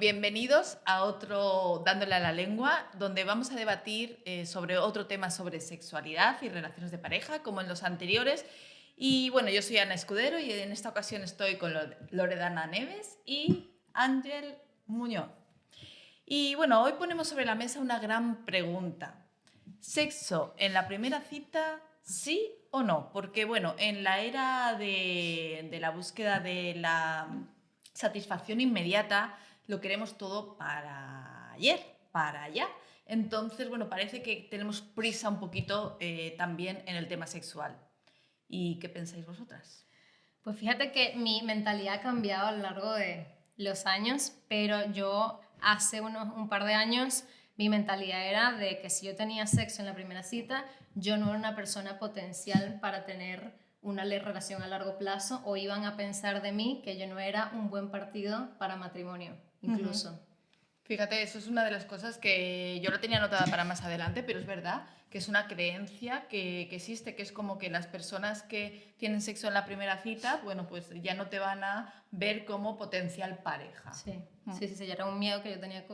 bienvenidos a otro Dándole a la Lengua, donde vamos a debatir sobre otro tema sobre sexualidad y relaciones de pareja, como en los anteriores. Y bueno, yo soy Ana Escudero y en esta ocasión estoy con Loredana Neves y Ángel Muñoz. Y bueno, hoy ponemos sobre la mesa una gran pregunta. ¿Sexo en la primera cita, sí o no? Porque bueno, en la era de la búsqueda de la satisfacción inmediata, lo queremos todo para ayer, para allá. Entonces, bueno, parece que tenemos prisa un poquito también en el tema sexual. ¿Y qué pensáis vosotras? Pues fíjate que mi mentalidad ha cambiado a lo largo de los años, pero yo hace un par de años mi mentalidad era de que si yo tenía sexo en la primera cita, yo no era una persona potencial para tener una relación a largo plazo o iban a pensar de mí que yo no era un buen partido para matrimonio, incluso. Fíjate, eso es una de las cosas que yo lo tenía anotada para más adelante, pero es verdad que es una creencia que existe, que es como que las personas que tienen sexo en la primera cita, bueno, pues ya no te van a ver como potencial pareja. Sí, sí, ya era un miedo que yo tenía,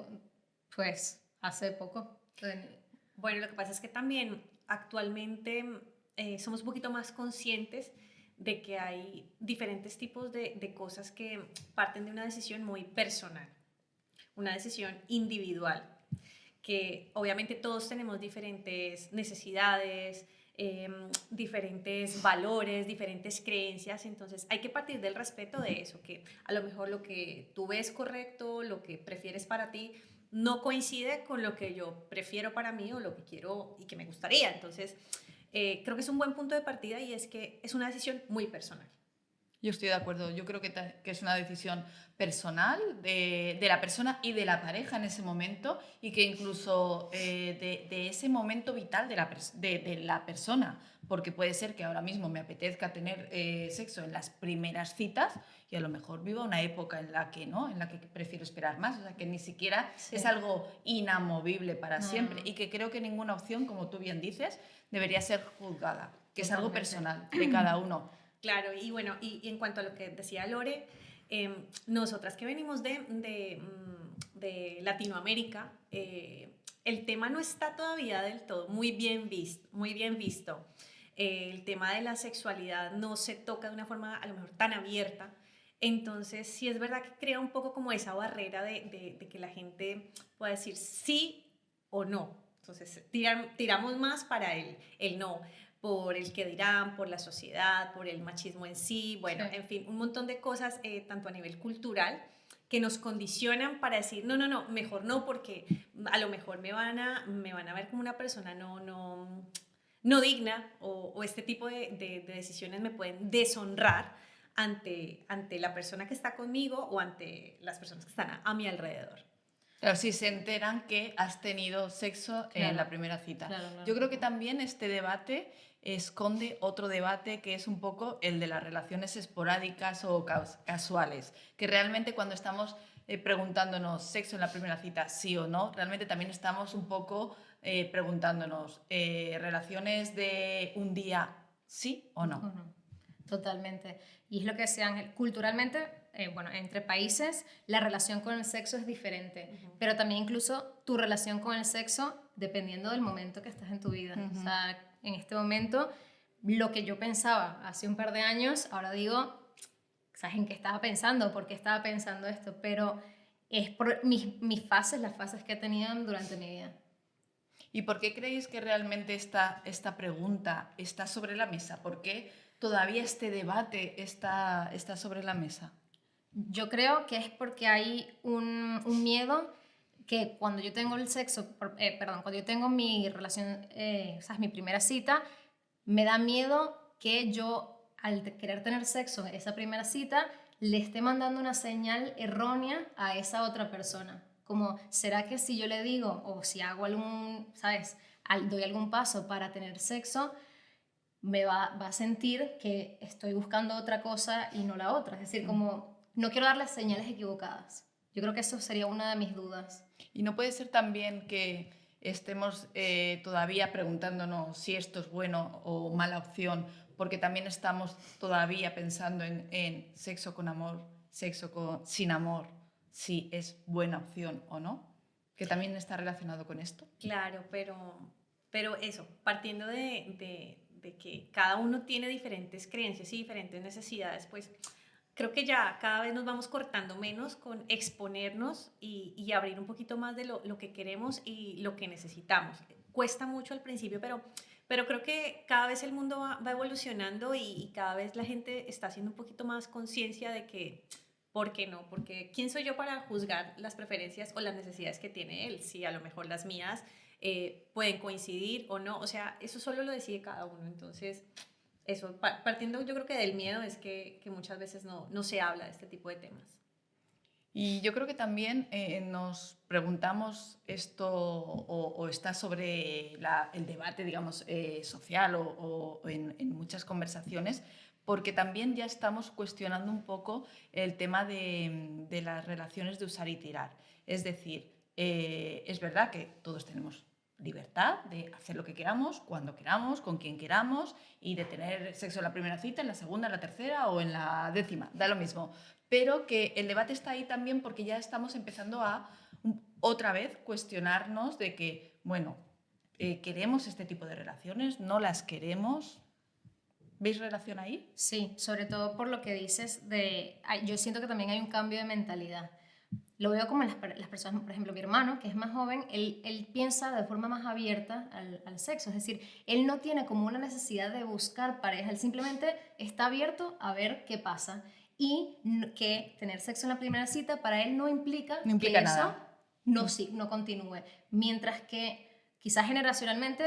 pues, hace poco. Bueno, lo que pasa es que también actualmente somos un poquito más conscientes de que hay diferentes tipos de cosas que parten de una decisión muy personal, una decisión individual, que obviamente todos tenemos diferentes necesidades, diferentes valores, diferentes creencias, entonces hay que partir del respeto de eso, que a lo mejor lo que tú ves correcto, lo que prefieres para ti, no coincide con lo que yo prefiero para mí o lo que quiero y que me gustaría. Entonces, creo que es un buen punto de partida y es que es una decisión muy personal. Yo estoy de acuerdo, yo creo que es una decisión personal de la persona y de la pareja en ese momento y que incluso de ese momento vital de la persona, porque puede ser que ahora mismo me apetezca tener sexo en las primeras citas y a lo mejor viva una época en la que no, en la que prefiero esperar más, o sea que ni siquiera es algo inamovible para siempre y que creo que ninguna opción, como tú bien dices, debería ser juzgada, que es algo personal de cada uno. Claro, y bueno, y en cuanto a lo que decía Lore, nosotras que venimos de Latinoamérica, el tema no está todavía del todo muy bien visto, muy bien visto. El tema de la sexualidad no se toca de una forma a lo mejor tan abierta. Entonces, sí es verdad que crea un poco como esa barrera de que la gente pueda decir sí o no. Entonces, tiramos más para el no, por el que dirán, por la sociedad, por el machismo en sí, bueno, Sí. en fin, un montón de cosas, tanto a nivel cultural, que nos condicionan para decir, no, no, no, mejor no, porque a lo mejor me van a ver como una persona no digna o este tipo de decisiones me pueden deshonrar ante la persona que está conmigo o ante las personas que están a mi alrededor. Claro, si se enteran que has tenido sexo en la primera cita. Claro. Yo creo que también este debate esconde otro debate que es un poco el de las relaciones esporádicas o casuales, que realmente cuando estamos preguntándonos sexo en la primera cita, sí o no, realmente también estamos un poco preguntándonos relaciones de un día, sí o no. Totalmente. Y es lo que decía Ángel, culturalmente, bueno, entre países la relación con el sexo es diferente, pero también incluso tu relación con el sexo dependiendo del momento que estás en tu vida. O sea, en este momento, lo que yo pensaba hace un par de años, ahora digo, ¿sabes en qué estaba pensando? ¿Por qué estaba pensando esto? Pero es por mis fases, las fases que he tenido durante mi vida. ¿Y por qué creéis que realmente esta pregunta está sobre la mesa? ¿Por qué todavía este debate está sobre la mesa? Yo creo que es porque hay un miedo que cuando yo tengo el sexo, perdón, cuando yo tengo mi relación, o sea, mi primera cita, me da miedo que yo, al querer tener sexo en esa primera cita, le esté mandando una señal errónea a esa otra persona. Como, ¿será que si yo le digo o si hago algún, ¿sabes? Doy algún paso para tener sexo, va a sentir que estoy buscando otra cosa y no la otra? Es decir, como no quiero darle señales equivocadas. Yo creo que eso sería una de mis dudas. Y no puede ser también que estemos todavía preguntándonos si esto es bueno o mala opción, porque también estamos todavía pensando en sexo con amor, sin amor, si es buena opción o no, que también está relacionado con esto. Claro, pero eso, partiendo de que cada uno tiene diferentes creencias y diferentes necesidades, pues creo que ya cada vez nos vamos cortando menos con exponernos y abrir un poquito más de lo que queremos y lo que necesitamos. Cuesta mucho al principio, pero creo que cada vez el mundo va evolucionando y cada vez la gente está haciendo un poquito más conciencia de que, ¿por qué no? Porque ¿quién soy yo para juzgar las preferencias o las necesidades que tiene él? Si a lo mejor las mías pueden coincidir o no. O sea, eso solo lo decide cada uno. Entonces, eso, partiendo yo creo que del miedo es que muchas veces no se habla de este tipo de temas. Y yo creo que también nos preguntamos esto o está sobre el debate, digamos, social o en muchas conversaciones, porque también ya estamos cuestionando un poco el tema de las relaciones de usar y tirar. Es decir, es verdad que todos tenemos libertad de hacer lo que queramos, cuando queramos, con quien queramos y de tener sexo en la primera cita, en la segunda, en la tercera o en la 10ª, da lo mismo. Pero que el debate está ahí también porque ya estamos empezando a otra vez cuestionarnos de que, bueno, ¿queremos este tipo de relaciones? ¿No las queremos? ¿Veis relación ahí? Sí, sobre todo por lo que dices yo siento que también hay un cambio de mentalidad. Lo veo como en las personas, por ejemplo, mi hermano, que es más joven, él piensa de forma más abierta al sexo, es decir, él no tiene como una necesidad de buscar pareja, él simplemente está abierto a ver qué pasa y que tener sexo en la primera cita para él no implica, No implica que eso nada. no continúe, mientras que quizás generacionalmente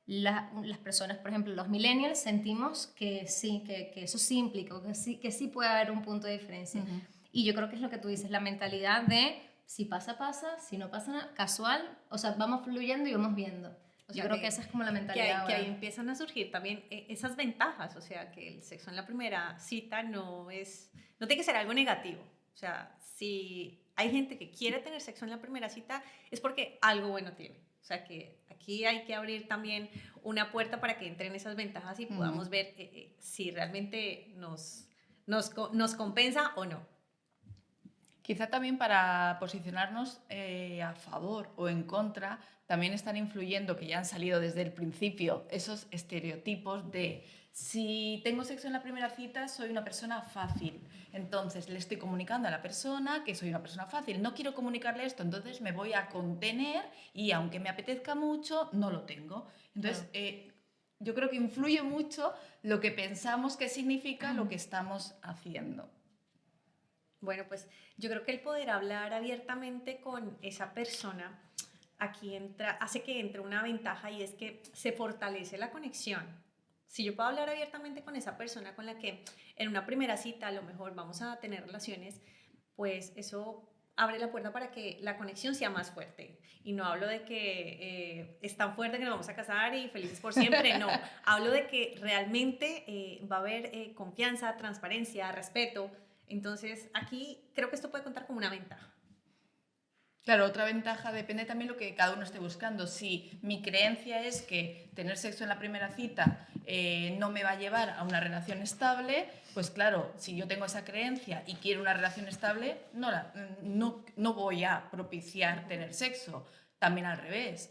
las personas, por ejemplo, los millennials, sentimos que sí, que eso sí implica, que sí puede haber un punto de diferencia. Uh-huh. Y yo creo que es lo que tú dices, la mentalidad de si pasa, pasa, si no pasa nada, casual, o sea, vamos fluyendo y vamos viendo. Yo creo que esa es como la mentalidad que ahora. ahí empiezan a surgir también esas ventajas, o sea, que el sexo en la primera cita no tiene que ser algo negativo. O sea, si hay gente que quiere tener sexo en la primera cita, es porque algo bueno tiene. O sea, que aquí hay que abrir también una puerta para que entren esas ventajas y podamos ver si realmente nos compensa o no. Quizá también para posicionarnos a favor o en contra, también están influyendo, que ya han salido desde el principio, esos estereotipos de si tengo sexo en la primera cita soy una persona fácil. Entonces le estoy comunicando a la persona que soy una persona fácil. No quiero comunicarle esto, entonces me voy a contener y aunque me apetezca mucho, no lo tengo. Entonces, yo creo que influye mucho lo que pensamos que significa lo que estamos haciendo. Bueno, pues yo creo que el poder hablar abiertamente con esa persona aquí hace que entre una ventaja y es que se fortalece la conexión. Si yo puedo hablar abiertamente con esa persona con la que en una primera cita a lo mejor vamos a tener relaciones, pues eso abre la puerta para que la conexión sea más fuerte. Y no hablo de que es tan fuerte que nos vamos a casar y felices por siempre, no. Hablo de que realmente va a haber confianza, transparencia, respeto. Entonces, aquí creo que esto puede contar como una ventaja. Claro, otra ventaja depende también de lo que cada uno esté buscando. Si mi creencia es que tener sexo en la primera cita no me va a llevar a una relación estable, pues claro, si yo tengo esa creencia y quiero una relación estable, no voy a propiciar tener sexo. También al revés.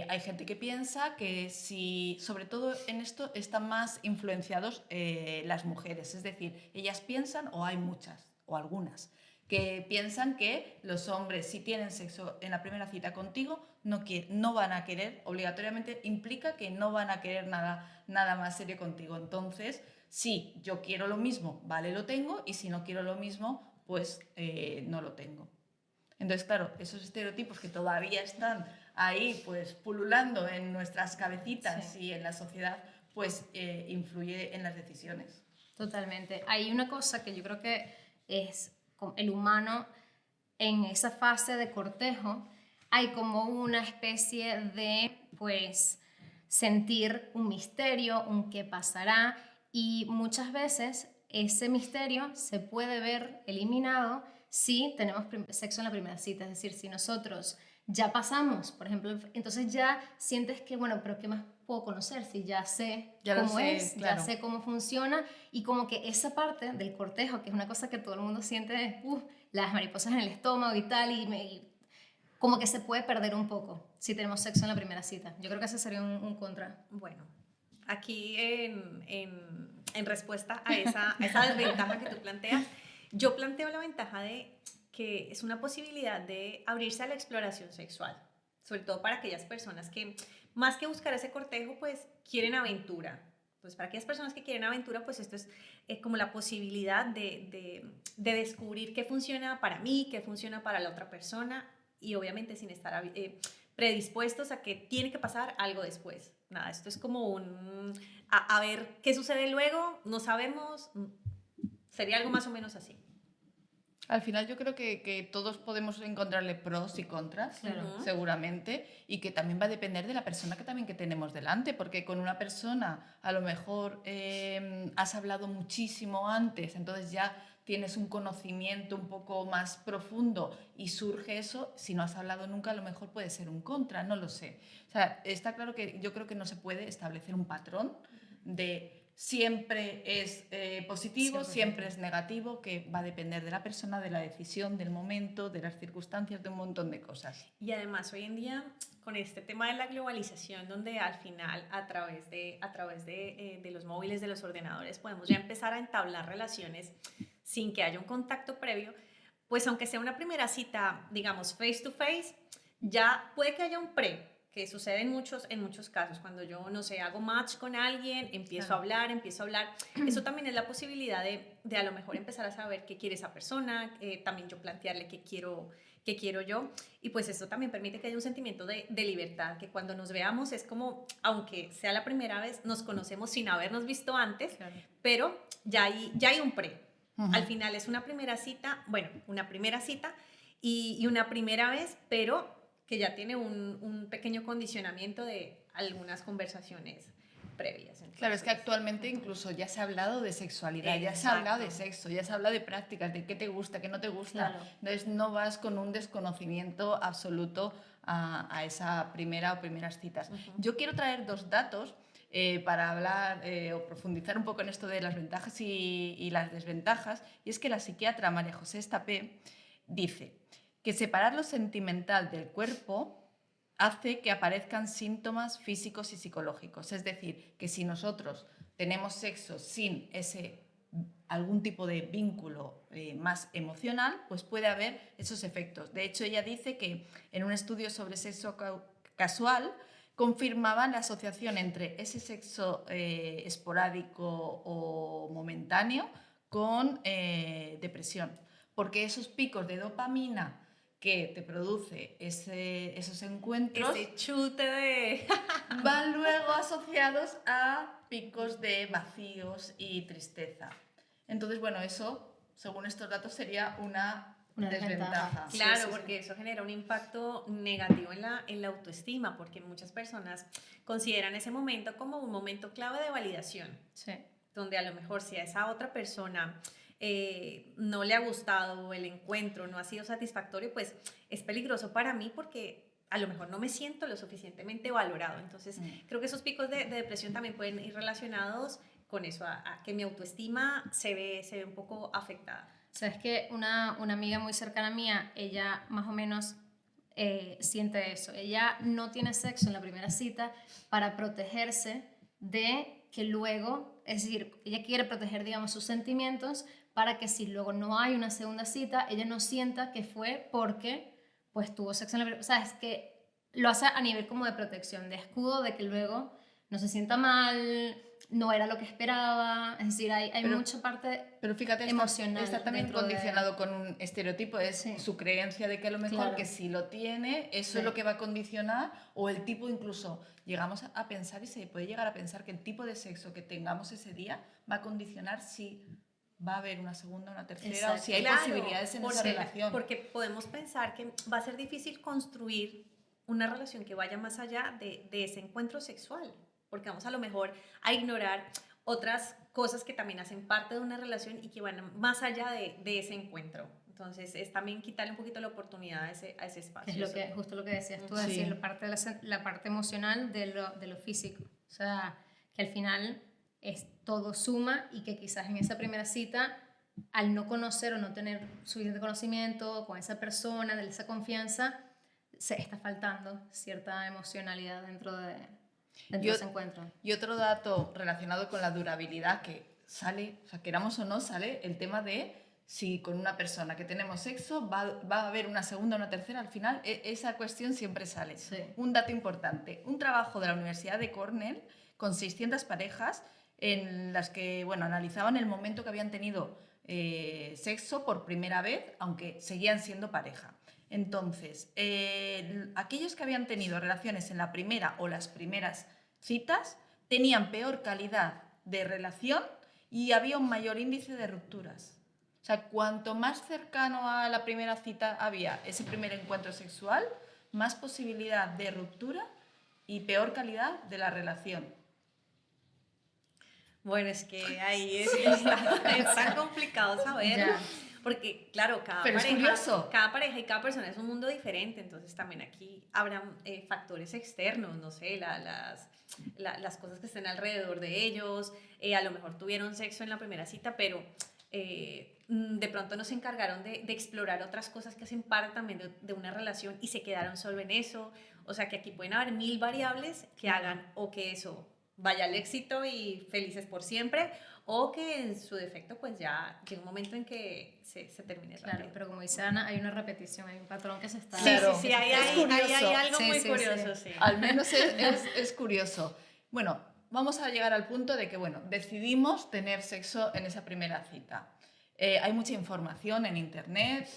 Hay gente que piensa que si, sobre todo en esto, están más influenciados las mujeres. Es decir, ellas piensan, o hay muchas, o algunas, que piensan que los hombres, si tienen sexo en la primera cita contigo, no van a querer, obligatoriamente implica que no van a querer nada más serio contigo. Entonces, si yo quiero lo mismo, vale, lo tengo, y si no quiero lo mismo, pues no lo tengo. Entonces, claro, esos estereotipos que todavía están ahí, pues pululando en nuestras cabecitas y en la sociedad, pues influye en las decisiones. Totalmente. Hay una cosa que yo creo que es el humano en esa fase de cortejo, hay como una especie de, pues, sentir un misterio, un qué pasará, y muchas veces ese misterio se puede ver eliminado si tenemos sexo en la primera cita, es decir, si nosotros ya pasamos, por ejemplo, entonces ya sientes que, bueno, pero ¿qué más puedo conocer si ya sé Ya lo cómo sé, es, claro. ya sé cómo funciona y como que esa parte del cortejo, que es una cosa que todo el mundo siente, las mariposas en el estómago y tal, y como que se puede perder un poco si tenemos sexo en la primera cita. Yo creo que ese sería un contra. Bueno, aquí en respuesta a esa desventaja que tú planteas, yo planteo la ventaja de que es una posibilidad de abrirse a la exploración sexual, sobre todo para aquellas personas que, más que buscar ese cortejo, pues quieren aventura. Pues para aquellas personas que quieren aventura, pues esto es como la posibilidad de descubrir qué funciona para mí, qué funciona para la otra persona y obviamente sin estar predispuestos a que tiene que pasar algo después. Nada, esto es como a ver qué sucede luego, no sabemos, sería algo más o menos así. Al final yo creo que todos podemos encontrarle pros y contras, Claro. seguramente, y que también va a depender de la persona que tenemos delante, porque con una persona a lo mejor has hablado muchísimo antes, entonces ya tienes un conocimiento un poco más profundo y surge eso, si no has hablado nunca a lo mejor puede ser un contra, no lo sé. O sea, está claro que yo creo que no se puede establecer un patrón de siempre es positivo, siempre es negativo, que va a depender de la persona, de la decisión, del momento, de las circunstancias, de un montón de cosas. Y además hoy en día con este tema de la globalización, donde al final a través de los móviles, de los ordenadores, podemos ya empezar a entablar relaciones sin que haya un contacto previo, pues aunque sea una primera cita, digamos, face to face, ya puede que haya un que sucede en muchos casos, cuando yo, no sé, hago match con alguien, empiezo a hablar, eso también es la posibilidad de a lo mejor empezar a saber qué quiere esa persona, también yo plantearle qué quiero yo, y pues eso también permite que haya un sentimiento de libertad, que cuando nos veamos es como, aunque sea la primera vez, nos conocemos sin habernos visto antes, Claro. pero ya hay un Al final es una primera cita, bueno, una primera cita y una primera vez, pero que ya tiene un pequeño condicionamiento de algunas conversaciones previas. Entonces, claro, es que actualmente incluso ya se ha hablado de sexualidad, ya se ha hablado de sexo, ya se ha hablado de prácticas, de qué te gusta, qué no te gusta. Claro. Entonces no vas con un desconocimiento absoluto a esa primera o primeras citas. Yo quiero traer dos datos para hablar o profundizar un poco en esto de las ventajas y las desventajas, y es que la psiquiatra María José Estapé dice que separar lo sentimental del cuerpo hace que aparezcan síntomas físicos y psicológicos. Es decir, que si nosotros tenemos sexo sin algún tipo de vínculo más emocional, pues puede haber esos efectos. De hecho, ella dice que en un estudio sobre sexo casual confirmaban la asociación entre ese sexo esporádico o momentáneo con depresión, porque esos picos de dopamina que te produce esos encuentros, ese chute de... van luego asociados a picos de vacíos y tristeza. Entonces, bueno, eso, según estos datos, sería una desventaja. Claro, porque eso genera un impacto negativo en la autoestima, porque muchas personas consideran ese momento como un momento clave de validación. Sí. Donde a lo mejor si a esa otra persona no le ha gustado el encuentro, no ha sido satisfactorio, pues es peligroso para mí porque a lo mejor no me siento lo suficientemente valorado. Entonces, creo que esos picos de depresión también pueden ir relacionados con eso, a que mi autoestima se ve un poco afectada. Sabes que una amiga muy cercana mía, ella más o menos siente eso. Ella no tiene sexo en la primera cita para protegerse de que luego, es decir, ella quiere proteger, digamos, sus sentimientos para que si luego no hay una segunda cita, ella no sienta que fue porque pues tuvo sexo en la primera. O sea, es que lo hace a nivel como de protección, de escudo, de que luego no se sienta mal, no era lo que esperaba, es decir, hay mucha parte pero fíjate, emocional. Está también condicionado con un estereotipo, es su creencia de que a lo mejor que si lo tiene, eso es lo que va a condicionar, o el tipo incluso, llegamos a pensar y se puede llegar a pensar que el tipo de sexo que tengamos ese día va a condicionar si va a haber una segunda, una tercera, o si hay posibilidades en esa relación. Porque podemos pensar que va a ser difícil construir una relación que vaya más allá de ese encuentro sexual, porque vamos a lo mejor a ignorar otras cosas que también hacen parte de una relación y que van más allá de ese encuentro. Entonces, es también quitarle un poquito la oportunidad a ese espacio. Es lo que, justo lo que decías tú, Sí. decir, la parte emocional de lo físico. O sea, que al final todo suma y que quizás en esa primera cita, al no conocer o no tener suficiente conocimiento con esa persona, de esa confianza, se está faltando cierta emocionalidad dentro de ese encuentro. Y otro dato relacionado con la durabilidad que sale, o sea, queramos o no, sale el tema de si con una persona que tenemos sexo va a haber una segunda o una tercera, al final esa cuestión siempre sale. Sí. Un dato importante, un trabajo de la Universidad de Cornell con 600 parejas en las que, bueno, analizaban el momento que habían tenido sexo por primera vez, aunque seguían siendo pareja. Entonces, aquellos que habían tenido relaciones en la primera o las primeras citas tenían peor calidad de relación y había un mayor índice de rupturas. O sea, cuanto más cercano a la primera cita había ese primer encuentro sexual, más posibilidad de ruptura y peor calidad de la relación. Bueno, es que ahí es tan complicado saberlo. Ya. Porque, claro, cada Pero es curioso. pareja y cada persona es un mundo diferente. Entonces, también aquí habrá factores externos, no sé, las cosas que estén alrededor de ellos. A lo mejor tuvieron sexo en la primera cita, pero de pronto no se encargaron de explorar otras cosas que hacen parte también de una relación y se quedaron solo en eso. O sea, que aquí pueden haber 1000 variables que hagan o que eso vaya al éxito y felices por siempre, o que en su defecto pues ya llega un momento en que se termine Claro, rápido. pero como dice Ana, hay una repetición, hay un patrón que se está... Claro. Sí, hay algo Sí, muy sí, curioso, sí. Al menos es curioso. Bueno, vamos a llegar al punto de que, bueno, decidimos tener sexo en esa primera cita. Hay mucha información en internet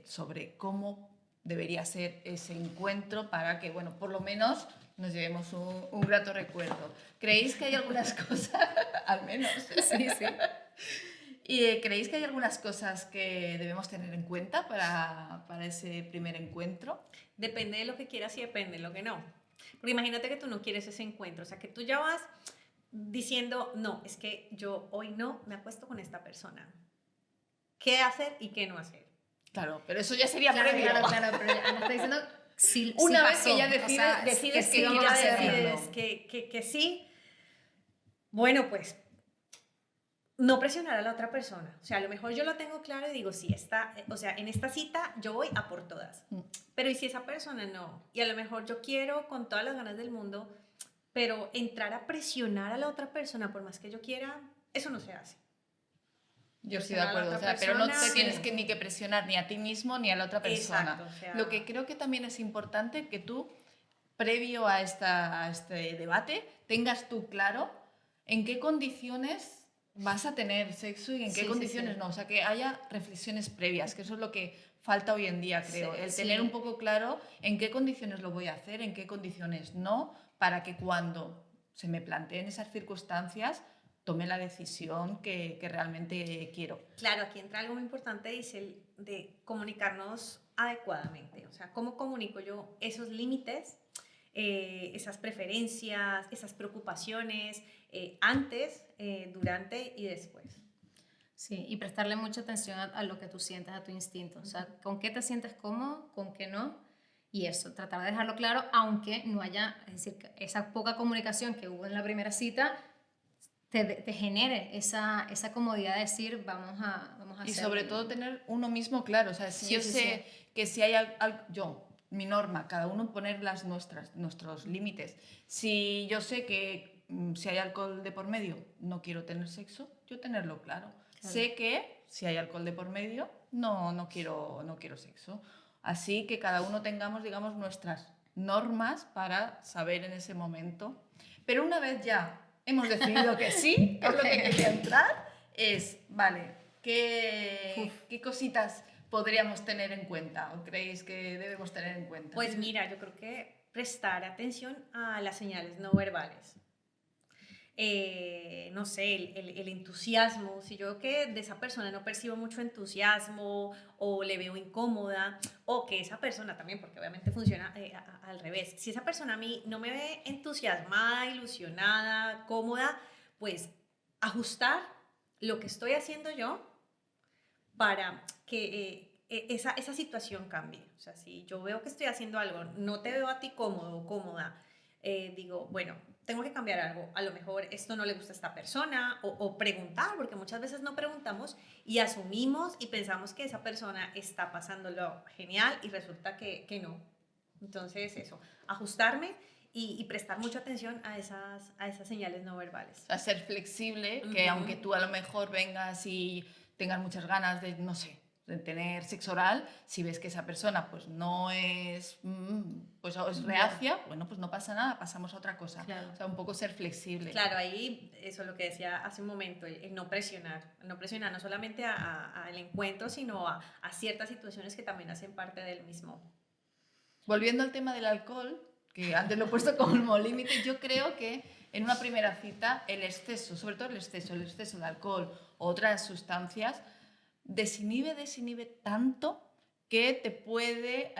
sobre cómo debería ser ese encuentro para que, bueno, por lo menos nos llevemos un grato recuerdo. ¿Creéis que hay algunas cosas, al menos? Sí, sí. ¿Y creéis que hay algunas cosas que debemos tener en cuenta para ese primer encuentro? Depende de lo que quieras y depende de lo que no. Porque imagínate que tú no quieres ese encuentro, o sea, que tú ya vas diciendo, no, es que yo hoy no me acuesto con esta persona. ¿Qué hacer y qué no hacer? Claro, pero eso ya sería Claro, previo. claro, pero Ana está diciendo si Una vez pasó, que ya o sea, decides que sí vamos quieres a hacerlo. hacerlo. decides que sí, bueno, pues no presionar a la otra persona. O sea, a lo mejor yo lo tengo claro y digo, sí, o sea, en esta cita yo voy a por todas. Pero ¿y si esa persona no? Y a lo mejor yo quiero con todas las ganas del mundo, pero entrar a presionar a la otra persona por más que yo quiera, eso no se hace. Yo estoy de acuerdo, o sea, pero no te tienes ni que presionar ni a ti mismo ni a la otra persona. Exacto, o sea, Lo que creo que también es importante que tú, previo a este debate, tengas tú claro en qué condiciones vas a tener sexo y en qué condiciones no. O sea, que haya reflexiones previas, que eso es lo que falta hoy en día, creo. El tener un poco claro en qué condiciones lo voy a hacer, en qué condiciones no, para que cuando se me planteen esas circunstancias tome la decisión que realmente quiero. Claro, aquí entra algo muy importante, dice el de comunicarnos adecuadamente. O sea, ¿cómo comunico yo esos límites, esas preferencias, esas preocupaciones, antes, durante y después? Sí, y prestarle mucha atención a lo que tú sientes, a tu instinto. O sea, con qué te sientes cómodo, con qué no. Y eso, tratar de dejarlo claro, aunque no haya, es decir, esa poca comunicación que hubo en la primera cita, te genere esa comodidad de decir, vamos a Y hacerlo. sobre todo tener uno mismo claro. O sea, si yo sé que si hay algo, mi norma, cada uno poner nuestros límites. Si yo sé que si hay alcohol de por medio, no quiero tener sexo, yo tenerlo claro. Sé que si hay alcohol de por medio, no quiero sexo. Así que cada uno tengamos, digamos, nuestras normas para saber en ese momento. Pero una vez ya hemos decidido que sí, es lo que quería entrar, vale, ¿qué cositas podríamos tener en cuenta o creéis que debemos tener en cuenta? Pues mira, yo creo que prestar atención a las señales no verbales. No sé, el entusiasmo, si yo veo que de esa persona no percibo mucho entusiasmo o le veo incómoda, o que esa persona también, porque obviamente funciona al revés, si esa persona a mí no me ve entusiasmada, ilusionada, cómoda, pues ajustar lo que estoy haciendo yo para que esa situación cambie. O sea, si yo veo que estoy haciendo algo, no te veo a ti cómodo o cómoda, digo, bueno, tengo que cambiar algo, a lo mejor esto no le gusta a esta persona, o preguntar, porque muchas veces no preguntamos y asumimos y pensamos que esa persona está pasándolo genial y resulta que no. Entonces eso, ajustarme y prestar mucha atención a esas señales no verbales. O sea, ser flexible, que aunque tú a lo mejor vengas y tengas muchas ganas de, no sé, de tener sexo oral, si ves que esa persona pues no es, pues es reacia, bueno, pues no pasa nada, pasamos a otra cosa. Claro. O sea, un poco ser flexible. Claro, ahí eso es lo que decía hace un momento, el no presionar no solamente al encuentro, sino a ciertas situaciones que también hacen parte del mismo. Volviendo al tema del alcohol, que antes lo he puesto como límite, yo creo que en una primera cita el exceso, sobre todo el exceso de alcohol o otras sustancias, desinhibe tanto que te puede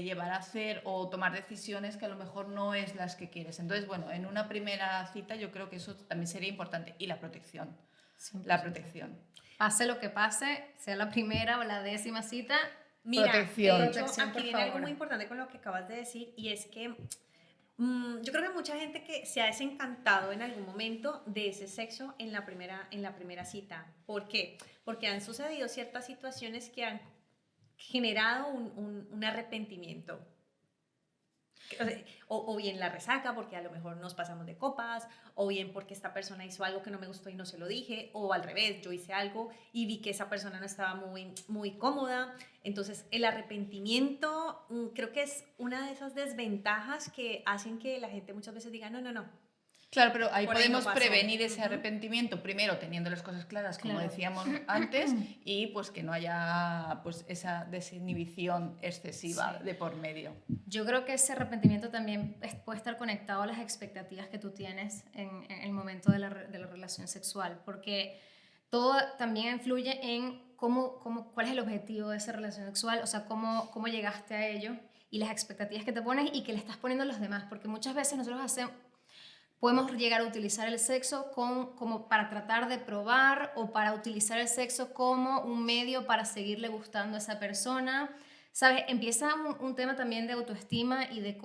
llevar a hacer o tomar decisiones que a lo mejor no es las que quieres. Entonces, bueno, en una primera cita yo creo que eso también sería importante. Y la protección. 100%. La protección. Pase lo que pase, sea la primera o la 10ª cita, Mira, protección. de hecho, Protección, aquí por viene algo favor. muy importante con lo que acabas de decir, y es que yo creo que mucha gente que se ha desencantado en algún momento de ese sexo en la primera cita. ¿Por qué? Porque han sucedido ciertas situaciones que han generado un arrepentimiento. O bien la resaca, porque a lo mejor nos pasamos de copas, o bien porque esta persona hizo algo que no me gustó y no se lo dije, o al revés, yo hice algo y vi que esa persona no estaba muy cómoda. Entonces, el arrepentimiento creo que es una de esas desventajas que hacen que la gente muchas veces diga, no, no, no. Claro, pero ahí Por ahí no podemos pasó. prevenir ese arrepentimiento, primero teniendo las cosas claras, como Claro. decíamos antes, y pues que no haya pues esa desinhibición excesiva Sí. de por medio. Yo creo que ese arrepentimiento también puede estar conectado a las expectativas que tú tienes en el momento de la relación sexual, porque todo también influye en cuál es el objetivo de esa relación sexual, o sea, cómo llegaste a ello y las expectativas que te pones y que le estás poniendo a los demás, porque muchas veces podemos llegar a utilizar el sexo como para tratar de probar o para utilizar el sexo como un medio para seguirle gustando a esa persona. ¿Sabes? Empieza un tema también de autoestima y de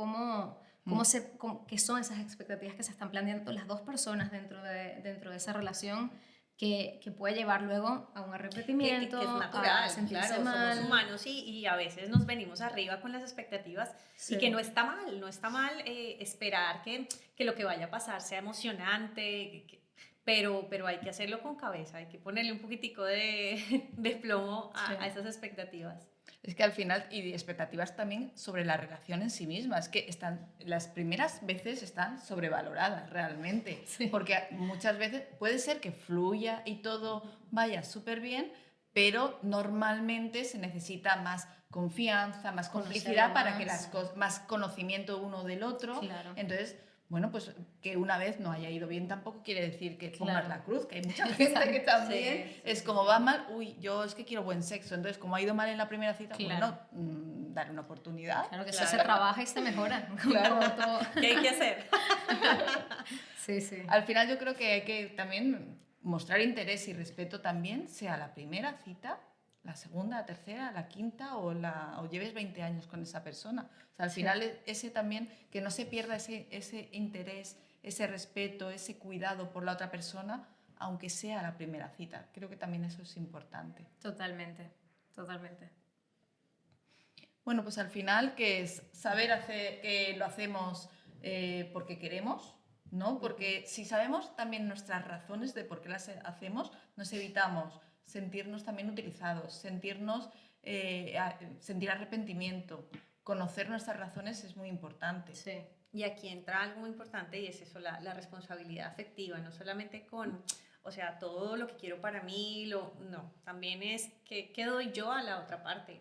qué son esas expectativas que se están planteando las dos personas dentro de esa relación que puede llevar luego a un arrepentimiento, que es a natural, sentirse claro, mal. somos humanos y a veces nos venimos arriba con las expectativas Sí. y que no está mal esperar que lo que vaya a pasar sea emocionante, pero hay que hacerlo con cabeza, hay que ponerle un poquitico de plomo Sí. a esas expectativas. Es que al final, y de expectativas también sobre la relación en sí misma, es que las primeras veces están sobrevaloradas realmente, Sí. porque muchas veces puede ser que fluya y todo vaya súper bien, pero normalmente se necesita más confianza, más complicidad para que las cosas, más conocimiento uno del otro. Claro. Entonces, bueno, pues que una vez no haya ido bien tampoco quiere decir que pongas Claro. la cruz, que hay mucha gente que también Sí, es como va mal, uy, yo es que quiero buen sexo, entonces como ha ido mal en la primera cita, Claro. bueno, darle una oportunidad. Claro que Claro. eso se trabaja y se mejora. Claro. Como todo. ¿Qué hay que hacer? Sí, sí. Al final yo creo que hay que también mostrar interés y respeto también, sea la primera cita, la segunda, la tercera, la quinta o lleves 20 años con esa persona. O sea, al final ese también, que no se pierda ese interés, ese respeto, ese cuidado por la otra persona, aunque sea la primera cita. Creo que también eso es importante. Totalmente, totalmente. Bueno, pues al final que es saber hacer, que lo hacemos porque queremos, ¿no? Porque si sabemos también nuestras razones de por qué las hacemos, nos evitamos sentirnos también utilizados, sentir arrepentimiento, conocer nuestras razones es muy importante. Sí. Y aquí entra algo muy importante y es eso, la responsabilidad afectiva, no solamente con, o sea, todo lo que quiero para mí, no, también es qué doy yo a la otra parte.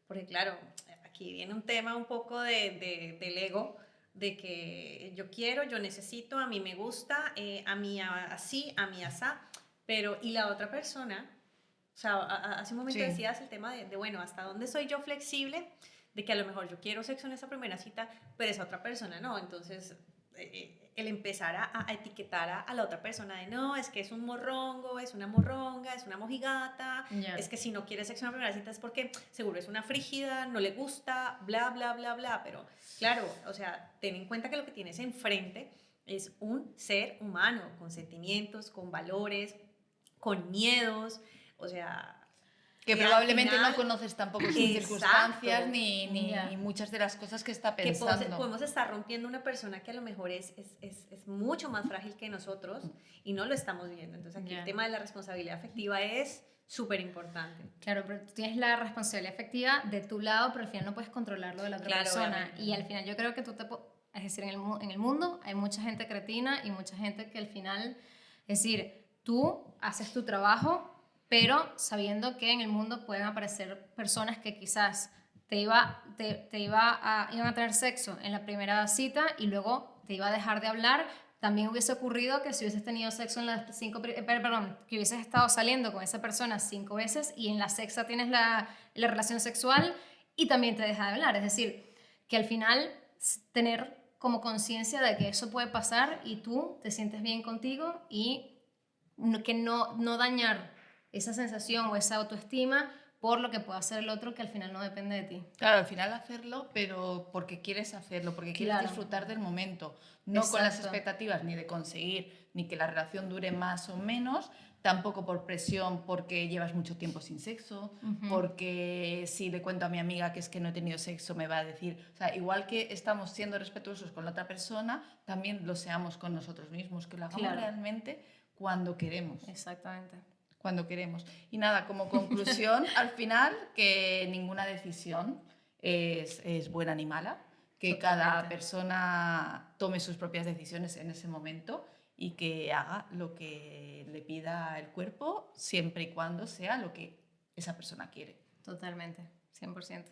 Porque claro, aquí viene un tema un poco del ego, de que yo quiero, yo necesito, a mí me gusta, a mí así, a mí asá, pero ¿y la otra persona? O sea, hace un momento Sí. decías el tema de, bueno, ¿hasta dónde soy yo flexible? De que a lo mejor yo quiero sexo en esa primera cita, pero esa otra persona no. Entonces, el empezar a etiquetar a la otra persona de no, es que es un morrongo, es una morronga, es una mojigata, es que si no quiere sexo en la primera cita es porque seguro es una frígida, no le gusta, bla, bla, bla, bla. Pero claro, o sea, ten en cuenta que lo que tienes enfrente es un ser humano con sentimientos, con valores, con miedos, o sea... Que probablemente no conoces tampoco sus circunstancias ni muchas de las cosas que está pensando. Que podemos estar rompiendo una persona que a lo mejor es mucho más frágil que nosotros y no lo estamos viendo. Entonces aquí el tema de la responsabilidad afectiva es súper importante. Claro, pero tú tienes la responsabilidad afectiva de tu lado, pero al final no puedes controlar lo de la otra persona. Obviamente. Y al final yo creo que es decir, en el mundo hay mucha gente cretina y mucha gente que al final, es decir, tú haces tu trabajo, pero sabiendo que en el mundo pueden aparecer personas que quizás iban a tener sexo en la primera cita y luego te iba a dejar de hablar. También hubiese ocurrido que si hubieses tenido sexo en las que hubieses estado saliendo con esa persona 5 veces y en la sexta tienes la relación sexual y también te deja de hablar. Es decir, que al final tener como conciencia de que eso puede pasar y tú te sientes bien contigo y que no dañar esa sensación o esa autoestima por lo que pueda hacer el otro, que al final no depende de ti. Claro, al final hacerlo, pero porque quieres hacerlo, porque quieres disfrutar del momento, no con las expectativas ni de conseguir, ni que la relación dure más o menos, tampoco por presión, porque llevas mucho tiempo sin sexo, porque si le cuento a mi amiga que es que no he tenido sexo, me va a decir... O sea, igual que estamos siendo respetuosos con la otra persona, también lo seamos con nosotros mismos, que lo hagamos realmente cuando queremos. Exactamente. Cuando queremos. Y nada, como conclusión, al final, que ninguna decisión es buena ni mala, que cada persona tome sus propias decisiones en ese momento y que haga lo que le pida el cuerpo, siempre y cuando sea lo que esa persona quiere. Totalmente, 100%.